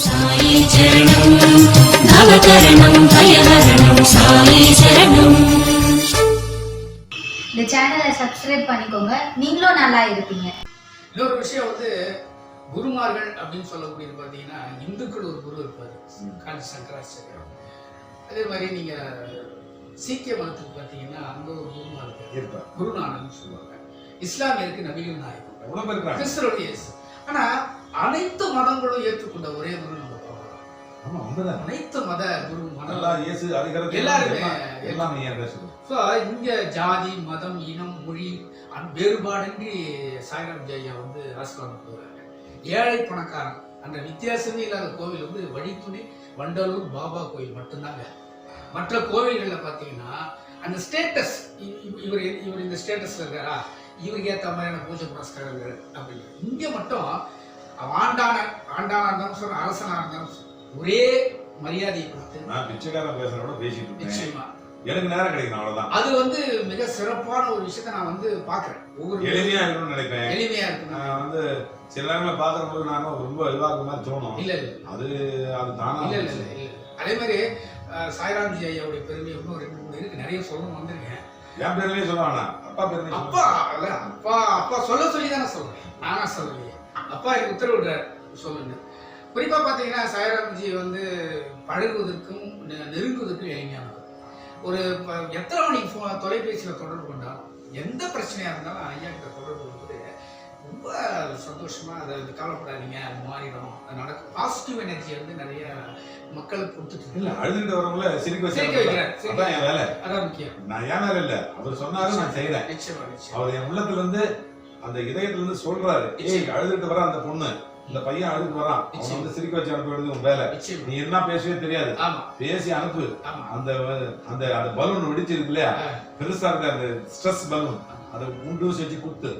சாயி சரணம் நவகரணம் பயஹரணம் சாயி சரணம். இந்த சேனலை சப்ஸ்கிரைப் பண்ணிக்கோங்க, நீங்களும் நல்லா இருப்பீங்க. இன்னொரு விஷயம் வந்து குருமார்கள் அப்படின்னு சொல்லக்கூடியது பார்த்தீங்கன்னா, இந்துக்கள் ஒரு குரு இருப்பார், காஞ்சி சங்கராச்சாரியார். அதே மாதிரி நீங்க சீக்கிய மதத்துக்கு பார்த்தீங்கன்னா அங்க ஒரு குருமார் இருப்பார், குருநானக்னு சொல்லுவாங்க. இஸ்லாமியருக்கு நபிகள் நாயகம், கிறிஸ்தவருக்கு இயேசு. ஆனா அனைத்து மதங்களும் ஏற்றுக்கொண்ட ஒரே குரு நம்ம பார்க்கலாம். அனைத்து மத குரு எல்லாருமே இங்க ஜாதி மதம் இனம் மொழி வேறுபாடின்றி சாய்ராம் ஜெயா வந்து ராஜ்கான் போறாங்க. ஏழை பணக்காரன் அந்த வித்தியாசமே இல்லாத கோவில் வந்து வழித்துணை வண்டலூர் பாபா கோயில் மட்டும்தாங்க. மற்ற கோவில்களில் பார்த்தீங்கன்னா அந்த ஸ்டேட்டஸ், இவர் இந்த ஸ்டேட்டஸ்ல இருக்காரா, இவருக்கு ஏற்ற மாதிரியான பூஜை புரஸ்காரங்கள் அப்படின்னு. இங்க மட்டும் ஆண்டானா இருந்தாலும் சொல்ற, அரசனா இருந்தாலும் ஒரே மரியாதையை கொடுத்து. நான் பிச்சைக்காரன் பேசுறோட பேசிட்டு நிச்சயமா எனக்கு நேரம் கிடைக்கும், அவ்வளவுதான். அது வந்து மிக சிறப்பான ஒரு விஷயத்த நான் வந்து பாக்குறேன். ஒவ்வொரு எளிமையா இருக்கணும்னு நினைப்பேன். எளிமையா இருக்கு. நான் வந்து சில நேரங்கள பாக்குறப்போது நானும் ரொம்ப இதுவாக மாதிரி தோணும். இல்ல அது தானா இல்ல இல்ல இல்ல. அதே மாதிரி சாய்ராம்ஜி ஐயாவுடைய பெருமை இன்னும் 2-3 இருக்கு, நிறைய சொல்லணும் வந்திருக்கேன். என் பெருமையே சொல்லுவாங்க, அப்பா பெருமை. அப்பா சொல்ல சொல்லி தானே சொல்றேன், நானா சொல்லலையே. அப்பா எனக்கு உத்தரவிடுறாரு சொல்லுங்க. குறிப்பா பாத்தீங்கன்னா சாய்ராம்ஜி வந்து பழகுவதற்கும் நெருங்குவதற்கும் எளிமையானவர். ஒரு எத்தனை மணிக்கு தொலைபேசியில தொடர்பு கொண்டாலும் எந்த பிரச்சனையா இருந்தாலும் ஐயா கிட்ட தொடர்பு கொண்டு ரொம்ப சந்தோஷமா, அதை கவலைப்படாதீங்க, அது மாறிடும், அது நடக்கும். பாசிட்டிவ் எனர்ஜி வந்து நிறைய மக்களுக்கு கொடுத்துட்டு இல்ல, அழுதுகிட்டு வரவங்கள சிரிக்க வைக்கிறார். அதான் என் வேலை, அதான் முக்கியம். நான் ஏன் வேலை இல்ல, அவர் சொன்னாரு நான் செய்யறேன். அவர் என் உள்ளத்துல இருந்து அந்த இதயத்துல இருந்து சொல்றாரு, அழுதுட்டு வர அந்த பொண்ணு, இந்த பையன் அழுதுட்டு வரான், அவன் வந்து சிரிக்க வச்சு அனுப்ப வேண்டியது உன் வேலை. நீ என்ன பேசவே தெரியாது, பேசி அனுப்பு. அந்த அந்த அந்த பலூன் வெடிச்சிருக்கு இல்லையா, பெருசா இருக்க அந்த ஸ்ட்ரெஸ் பலூன், அதை முண்டூசி வச்சு குத்து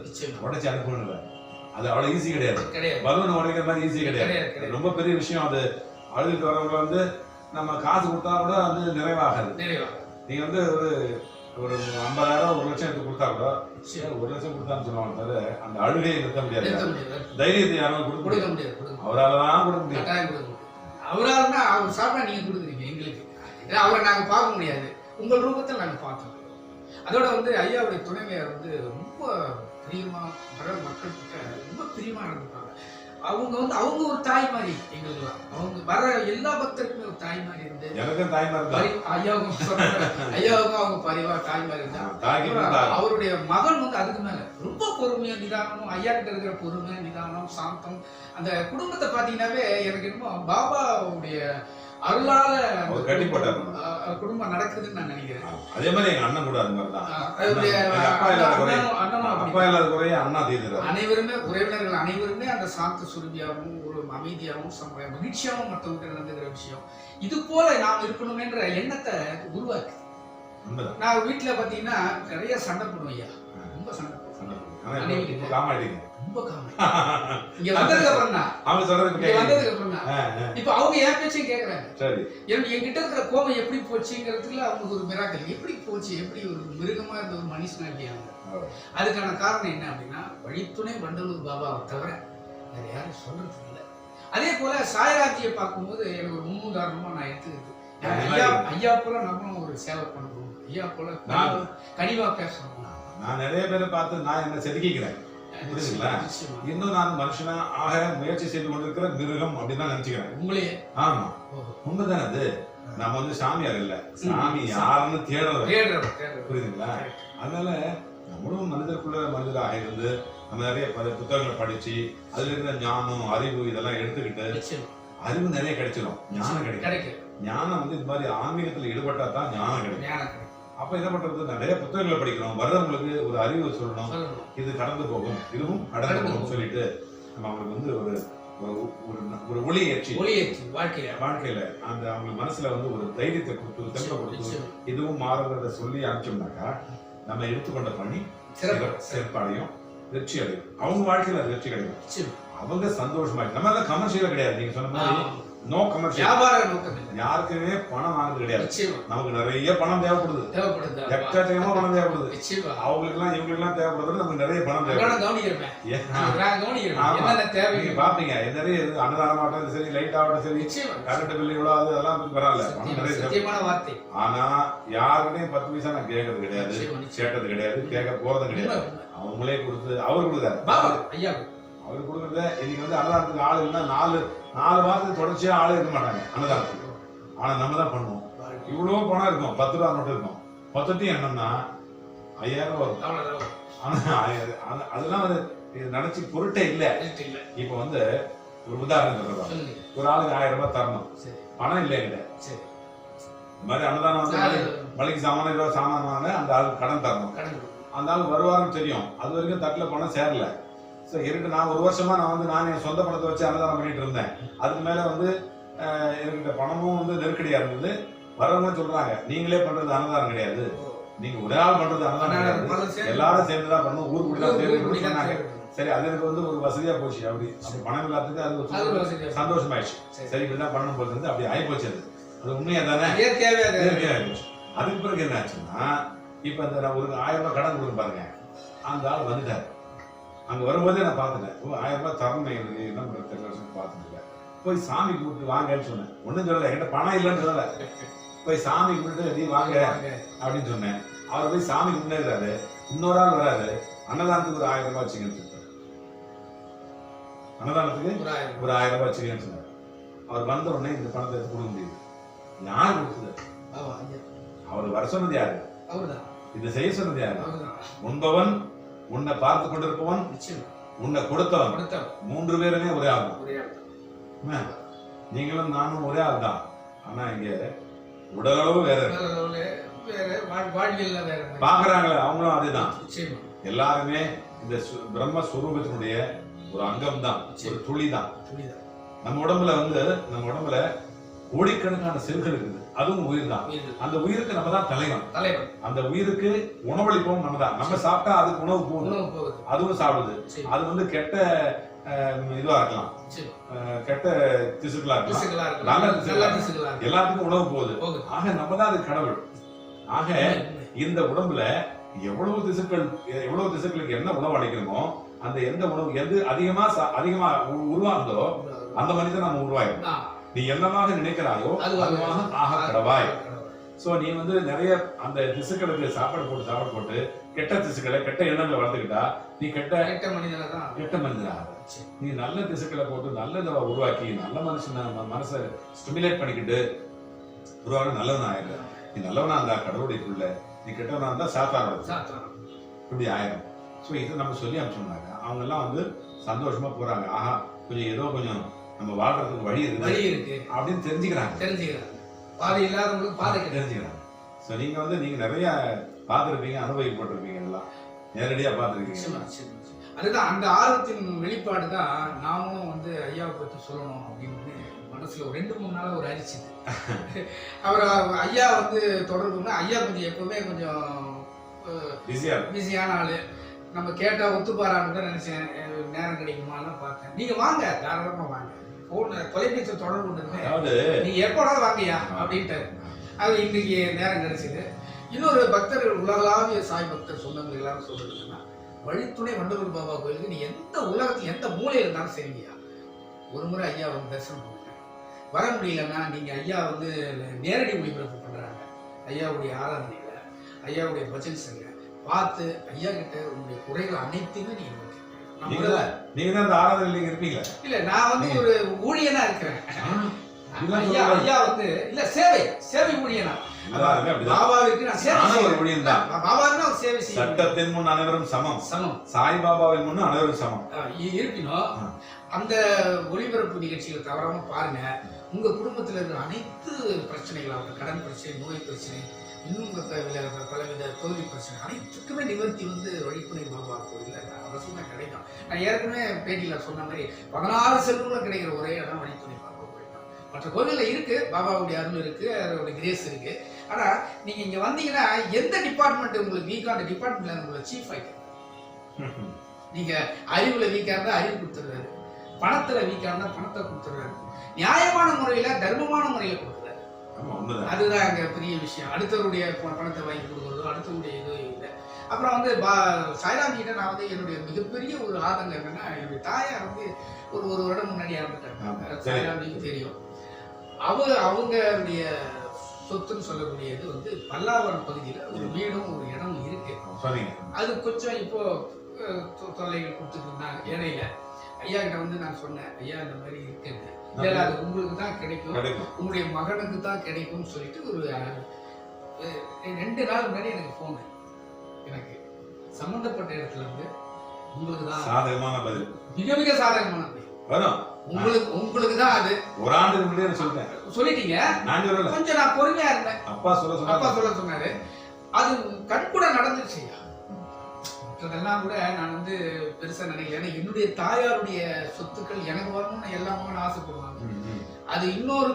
உடைச்சு அனுப்பணும்ல. அது அவ்வளவு ஈஸி கிடையாது. பலூன் உடைக்கிற மாதிரி ஈஸி கிடையாது, ரொம்ப பெரிய விஷயம். அது அழுதுட்டு வரவங்க வந்து நம்ம காசு கொடுத்தா கூட வந்து நிறைவாகாது. நீங்க வந்து ஒரு 50,000 1 லட்சம் எடுத்து கொடுத்தா கூட 1 லட்சம் கொடுத்தான்னு சொல்லுவாங்க, அந்த அழுகையை நிறுத்த முடியாது. தைரியத்தை யாரும் கொடுக்க முடியாது, அவரால் தான் கொடுக்க முடியாது. அவரால்னா அவர் சாப்பிட்டா நீங்க கொடுக்குறீங்க எங்களுக்கு, அவரை நாங்க பார்க்க முடியாது, உங்கள் ரூபத்தில் நாங்க பார்த்தோம். அதோட வந்து ஐயாவுடைய துணைவியார் வந்து ரொம்ப பிரியமா வர மக்கள் கிட்ட ரொம்ப பிரியமா நடந்துப்பாங்க. அவங்க ஒரு தாய் மாதிரி எங்களுக்குலாம், அவங்க வர எல்லா பக்தருக்குமே ஒரு தாய் மாதிரி இருந்து, எனக்கும் தாய் மாதிரி ஐயாவுக்கும் அவங்க பரிவா தாய் மாதிரி இருந்தா. அவருடைய மகன் வந்து அதுக்கு மேல ரொம்ப பொறுமையா நிதானமும், ஐயா கிட்ட இருக்கிற பொறுமை நிதானம் சாந்தம், அந்த குடும்பத்தை பாத்தீங்கன்னாவே எனக்கு என்னமோ பாபாவுடைய அருளால குடும்பம் நடக்குதுன்னு நான் நினைக்கிறேன். அதே மாதிரி எங்க அண்ணன் கூட அது மாதிரிதான். அனைவருமே உறவினர்கள் அனைவருமே அந்த சாந்த சுருபியாகவும் ஒரு அமைதியாகவும் மகிழ்ச்சியாகவும் மற்றவங்க நடந்துகிற விஷயம். இது போல நாம் இருக்கணும்ன்ற எண்ணத்தை உருவாக்கு. நான் வீட்டுல பாத்தீங்கன்னா நிறைய சண்டை போடுவோம் ஐயா, ரொம்ப சண்டை போடுவோம். இங்க வந்ததுக்கு அப்புறம் இப்ப அவங்க என் பேச்சையும் கேக்குறாங்க. என்கிட்ட இருக்கிற கோபம் எப்படி போச்சுங்கிறதுல அவங்களுக்கு ஒரு மிராக்கல், எப்படி போச்சு, எப்படி ஒரு மிருகமா இருந்த ஒரு மனுஷனாகியாங்க. அதுக்கான காரணம் என்ன அப்படின்னா, வழித்துணை வண்டலூர் பாபாவை தவிர வேற யாரும் சொல்றது இல்லை. அதே போல சாய்ராஜியை பார்க்கும்போது எனக்கு ஒரு முன்னுதாரணமா நான் எடுத்துக்கிட்டு, ஐயா போல நம்மளும் ஒரு சேவை பண்ணணும், ஐயா போல கனிவா பேசணும். நான் நிறைய பேரை பார்த்து நான் என்ன செதுக்கிக்கிறேன், புரியுதுங்களா? இன்னும் நான் மனுஷனா ஆக முயற்சி செய்து கொண்டிருக்கிற மிருகம் அப்படின்னு தான் நினைச்சுக்கிறேன் உங்களையே. ஆமா, உண்மைதானே அது. நம்ம வந்து சாமியார் இல்ல, சாமி யாருன்னு தேடுறோம், புரியுதுங்களா? அதனால நம்மளும் மனிதராக இருந்து நம்ம நிறைய புத்தகங்களை படிச்சு அதுல இருந்த ஞானம் அறிவு இதெல்லாம் எடுத்துக்கிட்டு அறிவு நிறைய கிடைச்சிடும், ஞானம் கிடைக்கும். ஞானம் வந்து இது மாதிரி ஆன்மீகத்துல ஈடுபட்டா தான் ஞானம் கிடைக்கும். அப்ப என்ன பண்றது, நிறைய புத்தகங்களை படிக்கணும், வர்றவங்களுக்கு ஒரு அறிவு சொல்லணும், இது கடந்து போகும், இதுவும் கடந்து போகும் சொல்லிட்டு நம்ம அவங்களுக்கு வந்து ஒரு ஒளி ஏற்றி வாழ்க்கையில அந்த அவங்க மனசுல வந்து ஒரு தைரியத்தை கொடுத்து தெம்ப கொடுத்து இதுவும் மாறுறத சொல்லி அனுப்பிச்சோம்னாக்கா நம்ம எடுத்துக்கொண்ட பணி சிறப்படையும், வெற்றி அடையும். அவங்க வாழ்க்கையில அது வெற்றி கிடைக்கும். அவங்க சந்தோஷமா நம்ம எல்லாம் கமர்ஷியலா கிடையாது. நீங்க சொன்ன மாதிரி நோ கமர்ஷியல், வியாபார நோக்கம் இல்லை. யாருக்குமே பணம் வாங்குறது கிடையாது. நிச்சயமா நமக்கு நிறைய பணம் தேவைப்படுது, எக்கச்சக்கமா பணம் தேவைப்படுது. நிச்சயமா அவங்களுக்கு எல்லாம் இவங்களுக்கு எல்லாம் தேவைப்படுறது நமக்கு நிறைய பணம் தேவைப்படுது. கவனிக்கிறேன் ஆமா. என்னென்ன தேவை நீங்க பாப்பீங்க நிறைய அன்னதானம் ஆகட்டும் சரி, லைட் ஆகட்டும் சரி, நிச்சயமா கரண்ட் பில் இவ்வளவு அது அதெல்லாம் பரவாயில்ல, பணம் நிறைய தேவை. சத்தியமான வார்த்தை. ஆனா யாருக்கிட்டையும் 10 பைசா நான் கேட்கறது கிடையாது, கேட்டது கிடையாது, கேட்க போறது கிடையாது. அவங்களே கொடுத்து அவர் கொடுத்தாரு. ஐயா அவர் கொடுக்கறத இன்னைக்கு வந்து அன்னதானத்துக்கு ஆள் இல்லைன்னா 4 வாரத்துக்கு தொடர்ச்சியா ஆளே இருக்க மாட்டாங்க அன்னதானத்துக்கு. ஆனா நம்ம தான் பண்ணுவோம். இவ்வளவு பணம் இருக்கும், 10 ரூபா நோட்டு இருக்கும், மொத்தத்தையும் என்னன்னா 5000 வரும். ஆனா அதெல்லாம் வந்து நினைச்சு பொருட்டே இல்ல. இப்ப வந்து ஒரு உதாரணம் சொல்றோம், ஒரு ஆளுக்கு 1000 ரூபாய் தரணும், பணம் இல்லை என்கிட்ட. இந்த மாதிரி அன்னதானம் வந்து மளிகை சாமான ஏதோ சாமான் வாங்க அந்த ஆளுக்கு கடன் தரணும். அந்த ஆள் வருவாருன்னு தெரியும், அது வரைக்கும் தட்டுல பணம் சேரல. நான் 1 வருஷமா நான் என் சொந்த பணத்தை வச்சு அன்னதானம் பண்ணிட்டு இருந்தேன். அதுக்கு மேல வந்து என்கிட்ட பணமும் வந்து நெருக்கடியா இருந்தது. வரவங்க சொல்றாங்க, நீங்களே பண்றது அன்னதானம் கிடையாது, நீங்க ஒரே ஆள் பண்றது அன்னதானம் கிடையாது, எல்லாரும் சேர்ந்துதான் பண்ணணும், ஊர் கூடி தான் சேர்ந்து சொன்னாங்க. சரி, அது எனக்கு வந்து ஒரு வசதியா போச்சு. அப்படி பணம் இல்லாததுக்கு அது ஒரு சந்தோஷமாயிடுச்சு. சரி, இப்படிதான் பண்ணணும் போது அப்படி ஆகி போச்சு. அது உண்மையா தானே, இயற்கையாயிடுச்சு. அதுக்கு பிறகு என்ன ஆச்சுன்னா, இப்ப இந்த நான் ஒரு 1000 ரூபாய் கடன் கொடுக்க பாருங்க, அந்த ஆள் வந்துட்டாரு. அங்க வரும்போதே நான் பார்த்துட்டேன், 1000 ரூபாய் தரணும், எனக்கு என்ன பண்றது தெரியல, பார்த்துட்டு போய் சாமி கும்பிட்டு வாங்கன்னு சொன்னேன். ஒண்ணும் சொல்லல, என்கிட்ட பணம் இல்லைன்னு சொல்லல, போய் சாமி கும்பிட்டு நீ வாங்க அப்படின்னு சொன்னேன். அவர் போய் சாமி கும்பிட்டுறாரு. இன்னொரு ஆள் வராது, அன்னதானத்துக்கு ஒரு 1000 ரூபாய் வச்சுக்கன்னு சொல்றாரு. அன்னதானத்துக்கு ஒரு 1000 ரூபாய் வச்சுக்கன்னு சொன்னார். அவர் வந்த உடனே இந்த பணத்தை எடுத்து கொடுக்க முடியுது. யார் கொடுத்தது? அவர் வர சொன்னது யாரு? இதை செய்ய சொன்னது யாரு? உண்பவன், உன்னை பார்த்து கொண்டிருப்பவன், உன்னை கொடுத்தவன், 3 பேருமே ஒரே ஆள் தான். நீங்களும் நானும் ஒரே ஆள் தான். ஆனா இங்க உடலளவு வேற பாக்குறாங்களே, அவங்களும் அதுதான். எல்லாருமே இந்த பிரம்மஸ்வரூபத்தினுடைய ஒரு அங்கம் தான், ஒரு துளி தான். நம்ம உடம்புல கோடிக்கணக்கான செல்கள் இருக்குது, அதுவும் உயிர் தான். அந்த உயிருக்கு நம்ம தான் தலைவன். அந்த உயிருக்கு உணவளிப்போம் நம்ம தான். நம்ம சாப்பிட்டா அதுக்கு உணவு போகுது, அதுவும் சாப்பிடுது. அது வந்து கெட்ட இதுவா இருக்கலாம், கெட்ட திசுக்களா இருக்கலாம், நல்ல திசுக்களா, எல்லாத்துக்கும் உணவு போகுது. ஆக நம்ம தான் அது கடவுள். ஆக இந்த உடம்புல எவ்வளவு திசுக்களுக்கு என்ன உணவு அளிக்கணுமோ, அந்த எந்த உணவு எது அதிகமா உருவாகுதோ அந்த மனிதன் நம்ம உருவாயிடும். நீ என்னமாக நினைக்கிறாயோ அதுவாக ஆக கடவாய். சோ நீ வந்து நிறைய அந்த திசுக்களுக்கு சாப்பாடு போட்டு கெட்ட திசுக்களை, கெட்ட எண்ணங்களை வளர்த்துக்கிட்டா நீ கெட்ட மனிதனா. நீ நல்ல திசுக்களை போட்டு நல்லதை உருவாக்கி நல்ல மனசை ஸ்டிமுலேட் பண்ணிக்கிட்டு உருவாக நல்லவனா ஆயிடுற. நீ நல்லவனா இருந்தா கடவுளுக்குள்ள, நீ கெட்டவனா இருந்தா சாத்தான இப்படி ஆயிரும். ஸோ இதை நம்ம சொல்லி அனுப்பிச்சோம்னாங்க அவங்க எல்லாம் வந்து சந்தோஷமா போறாங்க. ஆஹா, கொஞ்சம் நம்ம வாழ்றதுக்கு வழி இருக்கு அப்படின்னு தெரிஞ்சுக்கிறாங்க. பாதை இல்லாதவங்களுக்கு பாதை தெரிஞ்சுக்கிறாங்க. ஸோ நீங்க நிறைய பார்த்துருப்பீங்க, அனுபவிக்கப்பட்டிருப்பீங்க, எல்லாம் நேரடியா பார்த்துருக்கீங்க. அதுதான் அந்த ஆர்வத்தின் வெளிப்பாடு தான். நாமும் வந்து ஐயாவை பற்றி சொல்லணும் அப்படின்னு மனசுல 2-3 நாளா ஒரு அரிச்சுது. அவர் ஐயா வந்து தொடர்புன்னா, ஐயா கொஞ்சம் எப்பவுமே கொஞ்சம் பிஸியான ஆளு. நம்ம கேட்டா ஒத்துப்பாரான்னு தான் நினைச்சேன். நேரம் கிடைக்குமான்னு பார்த்தேன். நீங்க வாங்க, தாராளமா வாங்க, தொலைபேசி தொடர்பு கொண்டு நீங்க எப்போனாலும் வாங்கயா அப்படின்ட்டு. அது இன்னைக்கு நேரம் கிடைச்சது. இன்னொரு பக்தர், உலகளாவிய சாய் பக்தர் சொந்தங்கள் எல்லாரும் சொல்றதுன்னா, வழித்துணை வண்டலூர் பாபா கோயிலுக்கு நீ எந்த உலகத்துல எந்த மூலையில இருந்தாலும் சரிங்கய்யா, ஒரு முறை ஐயா வந்து தரிசனம் பண்ணுங்க. வர முடியலன்னா நீங்க ஐயா வந்து நேரடி ஒளிபரப்பு பண்றாங்க, ஐயாவுடைய ஆராதனைகளை, ஐயாவுடைய பஜன்ஸுங்க பார்த்து ஐயா கிட்ட உங்களுடைய குறைகள் அனைத்துமே நீங்க அந்த ஆராதனையில இருப்பீங்க. இல்ல, நான் வந்து ஒரு ஊழியனா இருக்கிறேன். ஐயா வந்து இல்ல சேவை ஊழியனா. பாபாவிற்கு நான் சேவை ஒரு ஊழியன் தான். பாபாவுக்கு நான் சேவை செய்ய. சட்டத்தின் முன் அனைவரும் சமம். சாய் பாபாவின் முன் அனைவரும் சமம் இருப்பினும் அந்த ஒளிபரப்பு நிகழ்ச்சிகளை தவறாம பாருங்க. உங்க குடும்பத்துல இருக்கிற அனைத்து பிரச்சனைகளாக, கடன் பிரச்சனை, நோய் பிரச்சனை, இன்னும் பலவித தோல்வி பிரச்சனை அனைத்துக்குமே நிவர்த்தி வந்து வழித்துணை பாபா கோயில்ல அவசியமா கிடைக்கும். நான் ஏற்கனவே பேட்டியில சொன்ன மாதிரி 16 செல்வங்களும் கிடைக்கிற ஒரே இடம் வழித்துணை பாபா கோயில் தான். மற்ற கோவில்ல இருக்கு, பாபாவுடைய அருள் இருக்கு, அதோட கிரேஸ் இருக்கு. ஆனா நீங்க இங்க வந்தீங்கன்னா எந்த டிபார்ட்மெண்ட் உங்களுக்கு வீக்கா, அந்த டிபார்ட்மெண்ட்ல உங்களை சீஃப் ஆயிட்டு. நீங்க அறிவுல வீக்கா இருந்தா அறிவு கொடுத்துருவாரு, பணத்துல வீக்கான பணத்தை கொடுத்துறாரு, நியாயமான முறையில தர்மமான முறையில கொடுக்குறாரு. அதுதான் அங்க பெரிய விஷயம். அடுத்தவருடைய பணத்தை வாங்கி கொடுக்குறதோ அடுத்தவருடைய இது இல்லை. அப்புறம் வந்து சாய்ராம் கிட்ட நான் வந்து என்னுடைய மிகப்பெரிய ஒரு ஆதங்கம் என்னன்னா, என்னுடைய தாயார் வந்து ஒரு வருடம் முன்னாடி இறந்துட்டாங்க. சாய்ராமிக்கு தெரியும். அவங்களுடைய சொத்துன்னு சொல்லக்கூடியது வந்து பல்லாவரம் பகுதியில் ஒரு வீடும் ஒரு இடமும் இருக்கு. அது கொஞ்சம் இப்போ தொல்லைகள் கொடுத்துட்டு இருந்தாங்க இடையில. ஐயா கிட்ட வந்து நான் சொன்னேன், ஐயா இந்த மாதிரி இருக்குது, இல்லை அது உங்களுக்கு தான் கிடைக்கும், உங்களுடைய மகனுக்கு தான் கிடைக்கும்னு சொல்லிட்டு ஒரு 2 நாள் முன்னாடி எனக்கு போனேன். எனக்கு சம்பந்தப்பட்ட இடத்துல இருந்து உங்களுக்கு தான் சாதகமான பதில், மிக மிக சாதகமான பதில் உங்களுக்கு தான். அது ஒரு ஆண்டுக்கு முன்னாடி சொல்லிட்டீங்க. கொஞ்சம் நான் பொறுமையா இருந்தேன். அப்பா சொல்ல சொன்னாரு. அது கண்கூட நடந்துச்சு. மற்றதெல்லாம் கூட நான் வந்து பெருசா நினைக்கல. ஏன்னா என்னுடைய தாயாருடைய சொத்துக்கள் எனக்கு வரணும்னு எல்லா மகனும் ஆசைப்படுவாங்க. அது இன்னொரு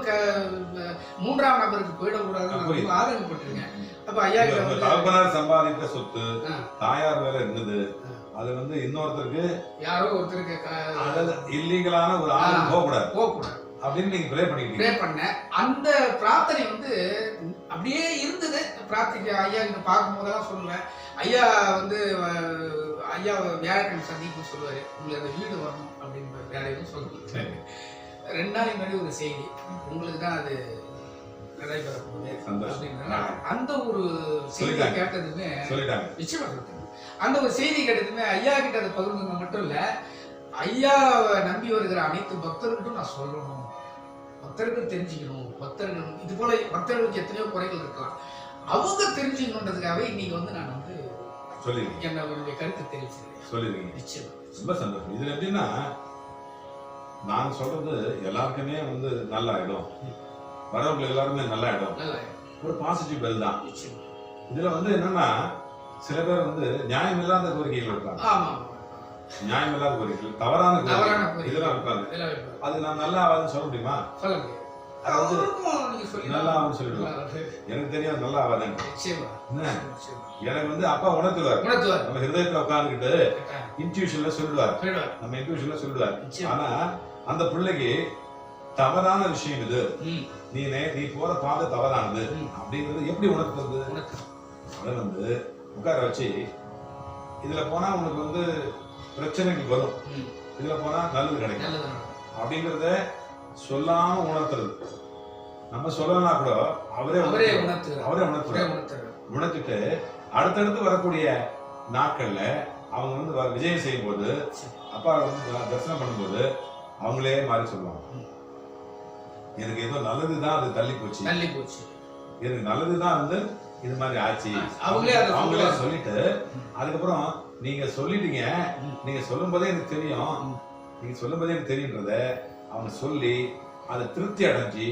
3ஆம் நபருக்கு போயிடக்கூடாதுன்னு ஆதங்கப்பட்டிருக்கேன். அப்ப ஐயா சம்பாதித்த சொத்து தாயார் வேலை இருந்தது, அது வந்து இன்னொருத்தருக்கு யாரோ ஒருத்தருக்கு இல்லீகலான ஒரு ஆளு போகக்கூடாது அப்படின்னு நீங்க ப்ரே பண்ண அந்த பிரார்த்தனை வந்து அப்படியே இருந்தது. பிரார்த்திக்க ஐயா கிட்ட பார்க்கும் போதெல்லாம் சொல்லுவேன். ஐயா வந்து ஐயா வியாழக்கிழமை சந்திப்பு சொல்லுவாரு, உங்களுக்கு அந்த வீடு வரணும் அப்படின்ற வேற எதுவும் சொல்லுவாங்க. 2 நாள் முன்னாடி ஒரு செய்தி, உங்களுக்கு தான் அது நடைபெற போகுது அப்படின்னா அந்த ஒரு செய்தியை கேட்டதுமே நிச்சயமா அந்த ஒரு செய்தி கேட்டதுமே ஐயா கிட்ட அதை பகிர்ந்து மட்டும் இல்ல, ஐயாவை நம்பி வருகிற அனைத்து பக்தர்களுக்கும் நான் சொல்லணும், பக்தர்கள் தெரிஞ்சுக்கணும். பக்தர்கள் இது போல பக்தர்களுக்கு எத்தனையோ குறைகள் இருக்கலாம், அவங்க தெரிஞ்சுக்கணுன்றதுக்காகவே இன்னைக்கு வந்து நான் வந்து என்னுடைய கருத்து தெரிவிச்சிருக்கேன். நிச்சயமா ரொம்ப சந்தோஷம். இதுல எப்படின்னா நான் சொல்றது எல்லாருக்குமே வந்து நல்ல இடம், வரவங்களுக்கு எல்லாருமே நல்ல இடம், ஒரு பாசிட்டிவ் பெல் தான். இதுல வந்து என்னன்னா சில பேர் வந்து நியாயம் இல்லாத கோரிக்கைகள் இருக்காங்க, நியாயம் இல்லாத கோரிக்கைகள், தவறான இதெல்லாம் இருக்காங்க. அது நான் நல்லா ஆகாதுன்னு சொல்ல முடியுமா? நல்லா ஆகும்னு சொல்லிடுவேன். எனக்கு தெரியாது நல்லா ஆகாதுன்னு. எனக்கு வந்து அப்பா உணர்த்துவார், நம்ம ஹிருதயத்துல உட்காந்துக்கிட்டு இன்ட்யூஷன்ல சொல்லிடுவார், நம்ம இன்ட்யூஷன்ல சொல்லிடுவார். ஆனா அந்த பிள்ளைக்கு தவறான விஷயம் இது, நீ போற பாதை தவறானது அப்படிங்கிறது எப்படி உணர்த்துறது? அதை வந்து உட்கார வச்சு இதுல போனா உனக்கு வந்து பிரச்சனைகள் வரும், இதுல போனா நல்லது கிடைக்கும் அப்படிங்கறத சொல்லாம உணர்த்துறது. நம்ம சொல்லலனா கூட அவரே உணர்த்திட்டு அடுத்தடுத்து வரக்கூடிய நாட்கள்ல அவங்க வந்து விஜயம் செய்யும் போது, அப்பா வந்து தரிசனம் பண்ணும்போது அவங்களே மாறி சொல்லுவாங்க, எனக்கு ஏதோ நல்லதுதான் அது தள்ளி போச்சு, எனக்கு நல்லதுதான் வந்து இது மாதிரி ஆச்சு அவங்களே சொல்லிட்டு, அதுக்கப்புறம் நீங்க சொல்லிட்டீங்க, நீங்க சொல்லும் போதே எனக்கு தெரியும், நீங்க சொல்லும் போதே எனக்கு தெரியுன்றத அவங்க சொல்லி அதை திருப்தி அடைஞ்சு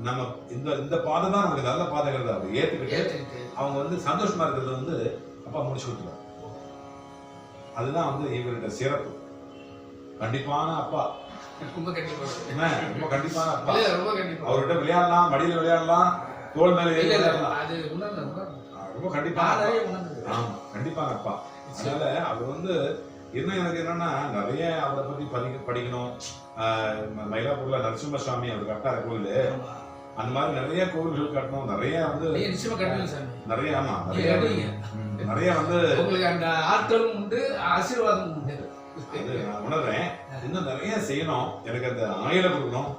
நம்ம இந்த பாதை தான் நமக்கு நல்ல பாதைங்கிறத அவங்க ஏத்துக்கிட்டு அவங்க வந்து சந்தோஷமா இருக்கிறது வந்து அப்பா முடிச்சு கொடுத்துருவாங்க. அதுதான் வந்து இவர்கிட்ட சிறப்பு. கண்டிப்பான அப்பா, ரொம்ப கண்டிப்பான அப்பா. அவர்கிட்ட விளையாடலாம், மடியில விளையாடலாம், தோல் மேல விளையாடலாம், ரொம்ப கண்டிப்பான அப்பா. அதனால அவர் வந்து இன்னும் எனக்கு என்னன்னா நிறைய அவரை பத்தி படிக்கணும். மயிலாப்பூர்ல நரசிம்ம சுவாமி அவர் கட்டார கோயில், அந்த மாதிரி நிறைய கோவில்கள் கட்டணும், நிறைய வந்து நிறைய ஆமா நிறைய வந்து உங்களுக்கு அந்த ஆற்றலும் உண்டு, ஆசீர்வாதம் உண்டு. நான் உணர்றேன், இன்னும் நிறைய செய்யணும். எனக்கு அந்த ஆயுளை கொடுக்கணும்,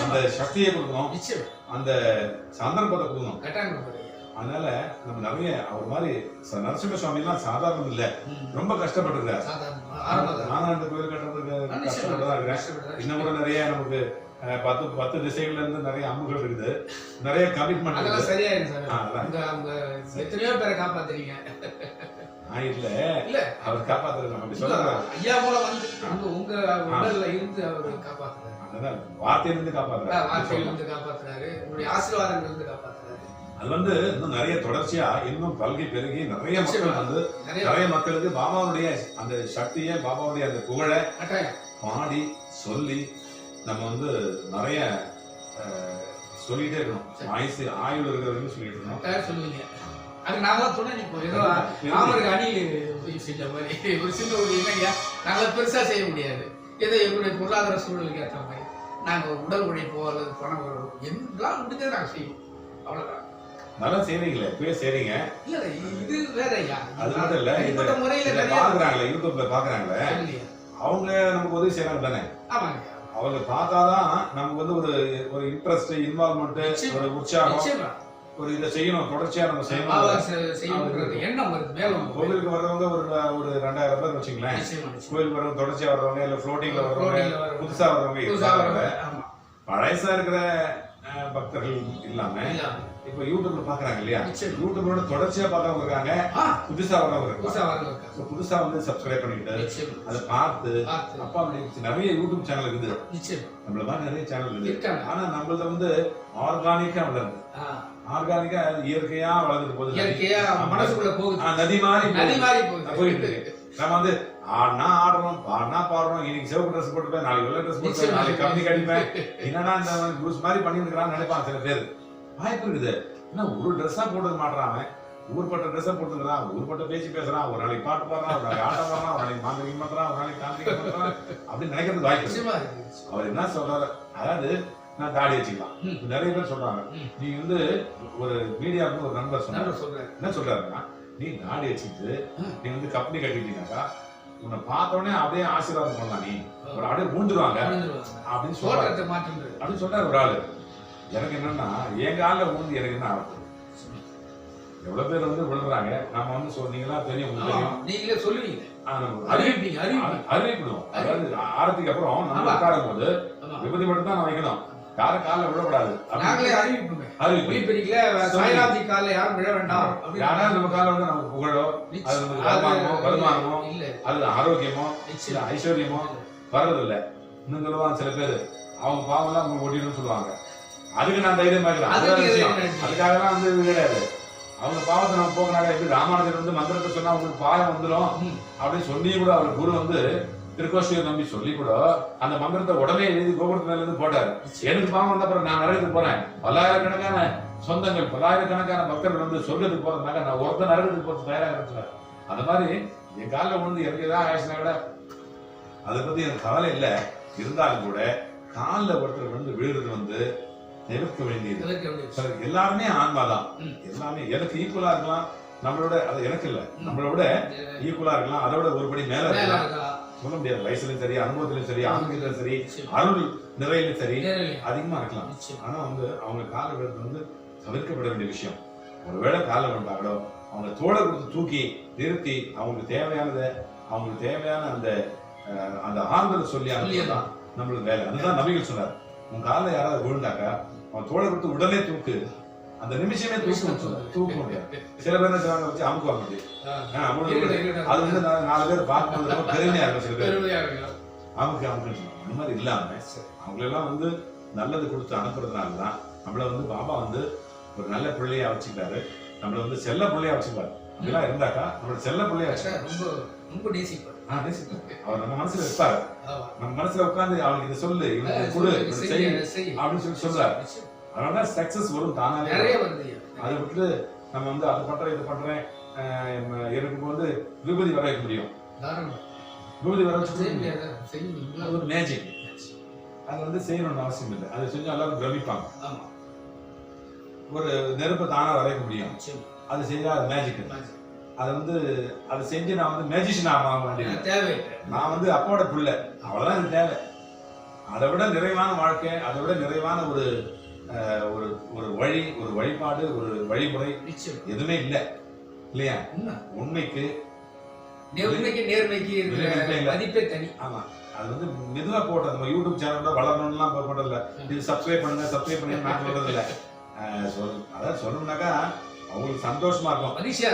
அந்த சக்தியை கொடுக்கணும், அந்த சந்தர்ப்பத்தை கொடுக்கணும். அதனால நம்ம நிறைய அவர் மாதிரி நரசிம்ம சுவாமி எல்லாம் சாதாரணம் இல்ல, ரொம்ப கஷ்டப்பட்டிருக்காரு. நானும் அந்த கோயில் கட்டுறதுக்கு கஷ்டப்பட்டுதான் இருக்கிறேன். இன்னும் கூட நிறைய நமக்கு 10 திசைகள்ல இருந்து நிறைய அம்புகள் இருக்குது, நிறைய கமிட்மெண்ட். எத்தனையோ பேரை காப்பாத்துறீங்க. இல்ல அவர் காப்பாத்துறது அப்படி சொல்றாரு. ஐயா போல வந்து உங்க உடல்ல இருந்து அவர் காப்பாத்துறாரு, வார்த்தையிலிருந்து காப்பாத்துறாரு, உங்களுடைய ஆசீர்வாதங்கள் இருந்து காப்பாத்துறாரு. அது வந்து இன்னும் நிறைய தொடர்ச்சியா இன்னும் பல்கி பெருகி நிறைய மக்கள் வந்து நிறைய மக்களுக்கு பாபாவுடைய அந்த சக்தியை, பாபாவுடைய அந்த புகழை பாடி சொல்லி நம்ம வந்து நிறைய சொல்லிட்டே இருக்கணும். ஆயுள் இருக்கிறவங்க சொல்லிட்டு இருக்கணும். சொல்லுவீங்க அது நான் தான் சொன்னேன். இப்போ ஏதோ ராமருக்கு அணி செஞ்ச மாதிரி ஒரு சின்ன ஒரு என்னையா நாங்கள் பெருசா செய்ய முடியாது. ஏதோ எங்களுடைய பொருளாதார சூழலுக்கு ஏற்ற மாதிரி நாங்கள் உடல் உழைப்போ அல்லது பணம் எல்லாம் முடிஞ்சதை நாங்கள் செய்வோம். அவ்வளோதான். நல்லா செய்றீங்களே, இப்பயே செய்றீங்க. இல்ல இது வேற ஐயா. அது மட்டும் இல்ல, தனிப்பட்ட முறையில நிறைய பாக்குறாங்களே, யூடியூப்ல பாக்குறாங்களே, அவங்க நமக்கு உதவி செய்யறாங்க தானே. ஆமாங்க. அவங்க பார்த்தாதான் நமக்கு வந்து ஒரு இன்ட்ரெஸ்ட், இன்வால்வ்மெண்ட், ஒரு உற்சாகம், ஒரு இதை செய்யணும், தொடர்ச்சியா நம்ம செய்யணும் எண்ணம் வருது. மேல கோவிலுக்கு வர்றவங்க ஒரு 2000 பேர் வச்சுங்களேன். கோவிலுக்கு வர்றவங்க தொடர்ச்சியா வர்றவங்க, இல்ல ஃப்ளோட்டிங்ல வர்றவங்க, புதுசா வர்றவங்க, பழைசா இருக்கிற பக்தர்கள் இல்லாம இப்ப யூடியூப்ல பாக்குறாங்க இல்லையா, யூடியூப்ல தொடர்ச்சியா பாக்குறவங்க இருக்காங்க, புதுசா வரவங்க இருக்காங்க. புதுசா வந்து சப்ஸ்கிரைப் பண்ணிட்டு அதை பார்த்து அப்பா நிறைய யூடியூப் சேனல் இருக்குது, நம்மள மாதிரி நிறைய சேனல் இருக்குது. ஆனா நம்மளத வந்து ஆர்கானிக்கா வளருது, ஆர்கானிக்கா இயற்கையா வளர்ந்துட்டு போகுது, மனசுக்குள்ள போகுது, நதி மாதிரி போயிட்டு இருக்கு. நம்ம வந்து ஆடினா ஆடுறோம், பாடினா பாடுறோம், இன்னைக்கு சிவப்பு ட்ரெஸ் போட்டுப்பேன், நாளைக்கு வெள்ளை ட்ரெஸ் போட்டுப்பேன், நாளைக்கு கம்பி கடிப்பேன், என்னன்னா இந்த குரூஸ் மாதிரி பண்ணிட்டு இருக்கிறான்னு நினைப்பாங்க சில பேர். வாய்ப்பு இருக்குது. ஏன்னா ஒரு ட்ரெஸ்ஸா போட்டு மாட்டுறான், ஊர்பட்ட ட்ரெஸ்ஸா போட்டுக்கிறான், ஊர்பட்ட பேச்சு பேசுறான், ஒரு நாளைக்கு பாட்டு பாடுறான், ஒரு நாளைக்கு ஆட்டம் பாடுறான், ஒரு நாளைக்கு மாந்திரிகம் பண்றான், ஒரு நாளைக்கு தாந்திரிகம் பண்றான் அப்படின்னு நினைக்கிறது வாய்ப்பு. அவர் என்ன சொல்றாரு, அதாவது நான் தாடி வச்சுக்கலாம். நிறைய பேர் சொல்றாங்க, நீங்க வந்து ஒரு மீடியாவுக்கு ஒரு நண்பர் சொன்னாரு, என்ன சொல்றாருன்னா, நீ தாடி வச்சுட்டு நீ வந்து கம்பெனி கட்டிட்டீங்கன்னாக்கா உன்னை பார்த்தோடனே அப்படியே ஆசீர்வாதம் பண்ணலாம், நீ ஒரு அப்படியே ஊந்துருவாங்க அப்படின்னு சொல்றாரு. அப்படின்னு சொல்றாரு ஒரு ஆளு. எனக்கு என்னன்னா, எங்க ஆள்ல ஊந்து எனக்கு என்ன ஆகுது, எவ்வளவு பேர் வந்து விழுறாங்க, நம்ம வந்து நீங்களா தெரியும், நீங்களே சொல்லுவீங்க, அறிவிக்கணும். அதாவது ஆரத்துக்கு அப்புறம் நம்ம உட்காரும் போது விபதி மட்டும் தான் வைக்கணும், யாரும் காலில் விழக்கூடாது. யாராவது நம்ம கால வந்து நமக்கு புகழோ, அது வருமானமோ, அது ஆரோக்கியமோ, ஐஸ்வர்யமோ வர்றதில்லை. இன்னும் சொல்லுவாங்க சில பேர், அவங்க பாவம் எல்லாம் உங்களுக்கு ஒட்டிடும் சொல்லுவாங்க. அதுக்கு நான் தைரியமா இருக்கிறேன், அதுக்காக வந்து கிடையாது. அவங்க பாவத்தை நம்ம போக்கினாங்க. எப்படி ராமானுஜர் வந்து மந்திரத்தை சொன்னா உங்களுக்கு பாயம் வந்துடும் அப்படின்னு சொல்லி கூட அவர் குரு வந்து திருக்கோஷ்டியை நம்பி சொல்லி கூட அந்த மந்திரத்தை உடனே எழுதி கோபுரத்து மேல இருந்து போட்டாரு. எனக்கு பாவம் வந்த அப்புறம் நான் நரகத்துக்கு போறேன், பல்லாயிரக்கணக்கான சொந்தங்கள், பல்லாயிரக்கணக்கான பக்தர்கள் வந்து சொர்க்கத்துக்கு போறதுனால நான் ஒருத்தர் நரகத்துக்கு போறது தயாராக இருக்கிறேன். அந்த மாதிரி என் காலில் வந்து எனக்கு ஏதாவது ஆயிடுச்சுனா கூட அதை பத்தி எனக்கு கவலை இல்லை. இருந்தாலும் கூட காலில் ஒருத்தர் வந்து விழுறது வந்து தவிர்க்க வேண்டியது. எல்லாருமே ஆன்மாதான், எல்லாமே எனக்கு ஈக்குவலா இருக்கலாம், நம்மளோட அது எனக்கு இல்ல, நம்மளோட ஈக்குவலா இருக்கலாம், அதோட ஒருபடி மேல இருக்கலாம், சொல்ல முடியாது. வயசுலயும் சரி, அனுபவத்திலும் சரி, ஆன்மீகத்திலும் சரி, அருள் நிறையிலும் சரி அதிகமா இருக்கலாம். ஆனா வந்து அவங்க கால விழுறது வந்து தவிர்க்கப்பட வேண்டிய விஷயம். ஒருவேளை கால விழுந்தாங்களோ அவங்க தோளை கொடுத்து தூக்கி நிறுத்தி அவங்களுக்கு தேவையானதை, அவங்களுக்கு தேவையான அந்த ஆறுதலை சொல்லி அனுப்பிதான் நம்மளுக்கு வேலை. அதுதான் நபிகள் சொன்னார், உன் காலில் யாராவது விழுந்தாக்கா அவன் தோளை கொடுத்து உடனே தூக்கு, அந்த நிமிஷமே தூக்க முடியாது. சில பேர் என்ன வச்சு அமுக்குவாங்க முடியும், அது வந்து 4 பேர் பார்க்கும்போது பெருமையா இருக்கும். சில பேர் அமுக்கு அமுக்குன்னு சொல்லுவாங்க. அந்த மாதிரி இல்லாம அவங்களெல்லாம் வந்து நல்லது கொடுத்து அனுப்புறதுனாலதான் நம்மள வந்து பாபா வந்து ஒரு நல்ல பிள்ளையா வச்சுக்கிட்டாரு, நம்மள வந்து செல்ல பிள்ளையா வச்சுப்பாரு. அப்படிலாம் இருந்தாக்கா நம்மளோட செல்ல பிள்ளையா வச்சுக்காரு, ரொம்ப நேசிப்பாரு. அவர் நம்ம மனசுல இருப்பாரு, நம்ம மனசுல உட்கார்ந்து அவனுக்கு இதை சொல்லு, இவனுக்கு கொடு, அப்படின்னு சொல்லி சொல்றாரு. அதனால சக்சஸ் வரும் தானாவே. அதை விட்டு நம்ம வந்து அதை பண்றேன் இதை பண்றேன், எனக்கு வந்து விபதி வர வைக்க முடியும், விபதி வர வச்சு ஒரு மேஜிக். அது வந்து செய்யணும்னு அவசியம் இல்லை, அதை செஞ்சு எல்லாரும் பிரமிப்பாங்க. ஒரு நெருப்பை தானா வரைய முடியும், அது செஞ்சா அது மேஜிக். அதை வந்து அதை செஞ்சு நான் வந்து மேஜிஷியன் ஆக வேண்டியது நான் வந்து அப்பாவோட பிள்ளை, அவ்வளவுதான் எனக்கு தேவை. அதை விட நிறைவான வாழ்க்கை, அதை விட நிறைவான ஒரு ஒரு வழி, ஒரு வழிபாடு, ஒரு வழிமுறை எதுவுமே இல்லை இல்லையா? உண்மைக்கு நேர்மைக்கு மதிப்பே தனி. ஆமா, அது வந்து மெதுவா போட்ட நம்ம யூடியூப் சேனல் வளரணும்லாம் போட்டதில்ல, இது சப்ஸ்கிரைப் பண்ணுங்க சப்ஸ்கிரைப் பண்ணி நான் சொல்றது இல்லை. அதாவது சொல்லணும்னாக்கா அவங்களுக்கு சந்தோஷமா இருக்கும், மகிழ்ச்சியா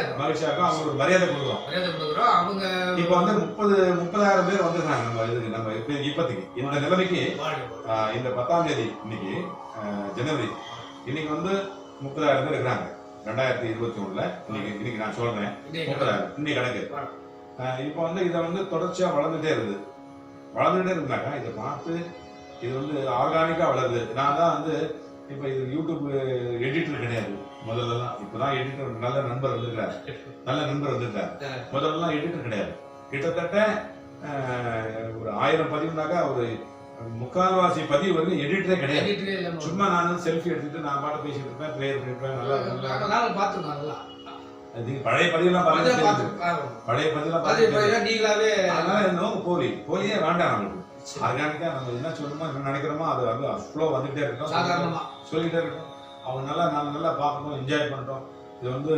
இருக்கும், அவங்களுக்கு மரியாதை கொடுக்குறோம். அவங்க இப்ப வந்து 30,000 பேர் வந்துருக்காங்க நம்ம இதுக்கு. நம்ம இப்போதைக்கு இந்த நிலைமைக்கு இந்த 10ஆம் தேதி இன்னைக்கு ஜனவரி, இன்னைக்கு வந்து 30,000 பேர் இருக்கிறாங்க 2021. இன்னைக்கு நான் சொல்றேன் 30,000 இன்னைக்கு கணக்கு. இப்போ வந்து இதை வந்து தொடர்ச்சியா வளர்ந்துட்டே இருந்தாக்கா இதை பார்த்து இது வந்து ஆர்கானிக்கா வளருது. நான் தான் வந்து இப்ப இது யூடியூப் எடிட்டர் கிடையாது முதல்லலாம், இப்பதான் எடிட்டர் நல்ல நண்பர் வந்திருக்காரு. முதல்லலாம் எடிட்டர் கிடையாது. கிட்டத்தட்ட ஒரு 1000 பதிவுனாக்கா ஒரு முக்கால்வாசி பதிவு வந்து எடிட்டரே கிடையாது. எடிட்டரே இல்லாம சும்மா நான் செல்ஃபி எடுத்துட்டு நான் பாட்டு பேசிட்டு இருப்பேன், ப்ரேயர் பண்ணிருப்பேன். நல்லா பாத்துக்கோங்க. நல்லா பழைய பதிவெல்லாம் பார்த்து பழைய பதிவெல்லாம் பார்த்து நீங்களாவே அதனால என்ன போலியே வேண்டாம். நம்மளுக்கு ஆர்கானிக்கா நம்ம என்ன சொல்லணுமோ என்ன நினைக்கிறோமோ அது வந்து ஃப்ளோ வந்துகிட்டே இருக்கும், சொல்லிட்டே இருக்கும். அவங்க நான் நல்லா பார்க்கணும், என்ஜாய் பண்ணிட்டோம். இது வந்து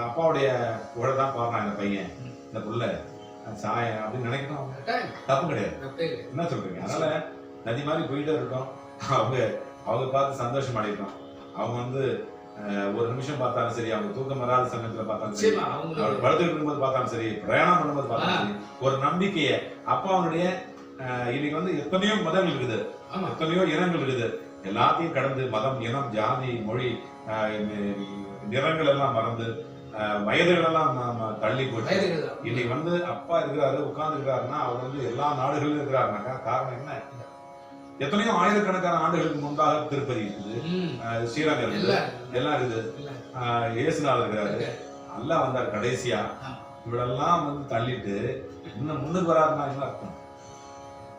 அப்பாவுடைய கூட தான் பாடுறான் இந்த பையன், இந்த புள்ள சாய அப்படின்னு நினைக்கணும், தப்பு கிடையாது. என்ன சொல்றீங்க? அதனால நதி மாதிரி போயிட்டே இருக்கட்டும். அவங்க பார்த்து சந்தோஷம் அடையட்டும். அவங்க வந்து ஒரு நிமிஷம் பார்த்தாலும் சரி, அவங்க தூக்கம் வராத சமயத்துல பார்த்தாலும் சரி, அவங்க படுத்துட்டு இருக்கும்போது பார்த்தாலும் சரி, பிரயாணம் பண்ணும்போது பார்த்தாலும் சரி, ஒரு நம்பிக்கைய அப்பாவுடைய இன்னைக்கு வந்து எத்தனையோ மதங்கள் இருக்குது, எத்தனையோ இனங்கள் இருக்குது. எல்லாத்தையும் கடந்து மதம், இனம், ஜாதி, மொழி, நிறங்கள் எல்லாம் மறந்து வயதுகள் எல்லாம் தள்ளி போச்சு. இன்னைக்கு வந்து அப்பா இருக்கிறாரு, உட்கார்ந்து இருக்கிறாருன்னா அவர் வந்து எல்லா நாடுகளிலும் இருக்கிறாருனாக்கா காரணம் என்ன? எத்தனையோ ஆயிரக்கணக்கான ஆண்டுகளுக்கு முன்பாக திருப்பதி இருக்குது, ஸ்ரீரங்கம் இருக்குது, எல்லாம் இருக்குது. இயேசுநாதர் இருக்கிறாரு, அல்லா வந்தார் கடைசியா. இவளெல்லாம் வந்து தள்ளிட்டு இன்னும் முன்னுக்கு வராருன்னா என்ன அர்த்தம்?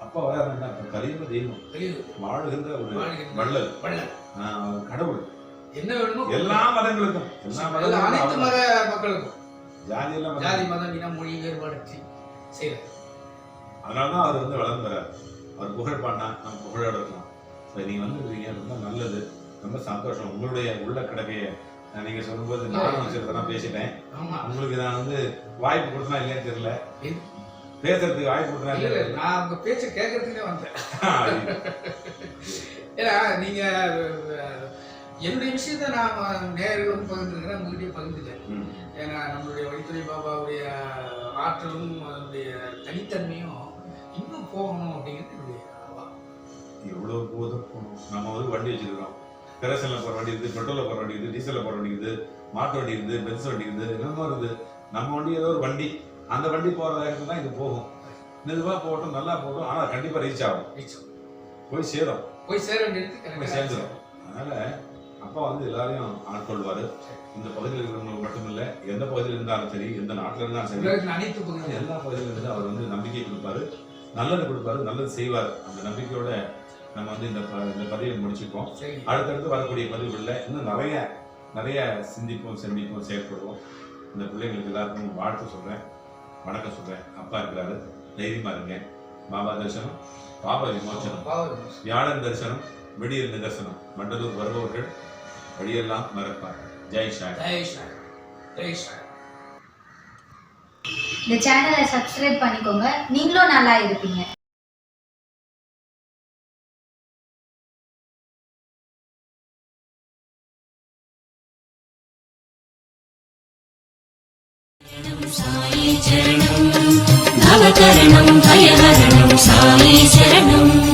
அப்பா வராருன்னா என்ன அர்த்தம்? கலியுக தெய்வம், வாழுகின்ற ஒரு வள்ளல், கடவுள். என்ன வேணுமோ எல்லா மதங்களுக்கும், அனைத்து மத மக்களுக்கும், ஜாதி மதம், இனம், மொழி வேறுபாடு செய்யறது. அதனாலதான் அவர் வந்து வளர்ந்து வர்றாரு. அவர் புகழ் பாடினா நம்ம புகழோட இருக்கலாம். நீங்க வந்துருக்கீங்க, ரொம்ப நல்லது, ரொம்ப சந்தோஷம். உங்களுடைய உள்ள கிடக்கைய நீங்க சொல்லும்போது நானும் சிலதெல்லாம் பேசிட்டேன். உங்களுக்கு நான் வந்து வாய்ப்பு கொடுத்தா இல்லையான்னு தெரியல, பேசுறதுக்கு வாய்ப்பு கொடுத்தா. நான் உங்க பேச்ச கேட்கறதுக்கே வந்தேன். ஏன்னா நீங்க என்னுடைய விஷயத்த நான் நேர்களும் பகிர்ந்துருக்கிறேன், உங்ககிட்டயும் பகிர்ந்துட்டேன். ஏன்னா நம்மளுடைய வழித்துறை பாபாவுடைய ஆற்றலும் அதனுடைய தனித்தன்மையும் இன்னும் போகணும் அப்படிங்கிறது என்னுடைய எவ்வளவு போதும். நம்ம வந்து வண்டி வச்சிருக்கோம், கெரசன்ல போற வண்டி இருக்குது, பெட்ரோல்ல போற வண்டி இருக்குது, டீசல்ல போற வண்டி இருக்குது, மாட்டு வண்டி இருக்குது, பென்ஸ் வண்டி இருக்குது, என்னமோ இருக்குது. நம்ம வண்டி ஏதோ ஒரு வண்டி, அந்த வண்டி போற வேகத்துல தான் இது போகும். மெதுவா போகட்டும், நல்லா போகட்டும், ஆனா கண்டிப்பா ரீச் ஆகும், போய் சேரும், போய் சேர்ந்துடும். அதனால அப்பா வந்து எல்லாரையும் ஆட்கொள்வாரு. இந்த பகுதியில் இருக்கிறவங்களுக்கு மட்டும் இல்ல, எந்த பகுதியில் இருந்தாலும் சரி, எந்த நாட்டில இருந்தாலும் சரி, எல்லா பகுதியில இருந்து அவர் வந்து நம்பிக்கை கொடுப்பாரு, நல்லது கொடுப்பாரு, நல்லது செய்வார். அந்த நம்பிக்கையோட நம்ம வந்து இந்த பதிவை முடிச்சுப்போம். அடுத்தடுத்து வரக்கூடிய பதிவுகள்ல இன்னும் நிறைய சிந்திப்போம், செயல்படுவோம். இந்த பிள்ளைங்களுக்கு எல்லாருக்கும் வாழ்த்து சொல்றேன், வணக்கம் சொல்றேன். அப்பா இருக்கிறாரு, தைரியமா இருங்க. பாபா தரிசனம், பாப விமோச்சனம், வியாழன் தரிசனம், விடியல் நிதர்சனம். மண்டலூர் வருபவர்கள் வழியெல்லாம் மறப்பார். ஜெய் சாய். இந்த சேனலை சப்ஸ்கிரைப் பண்ணிக்கோங்க, நீங்களும் நல்லா இருப்பீங்க. சாயி சரணம், நவகரணம், பயஹரணம், சாயி சரணம்.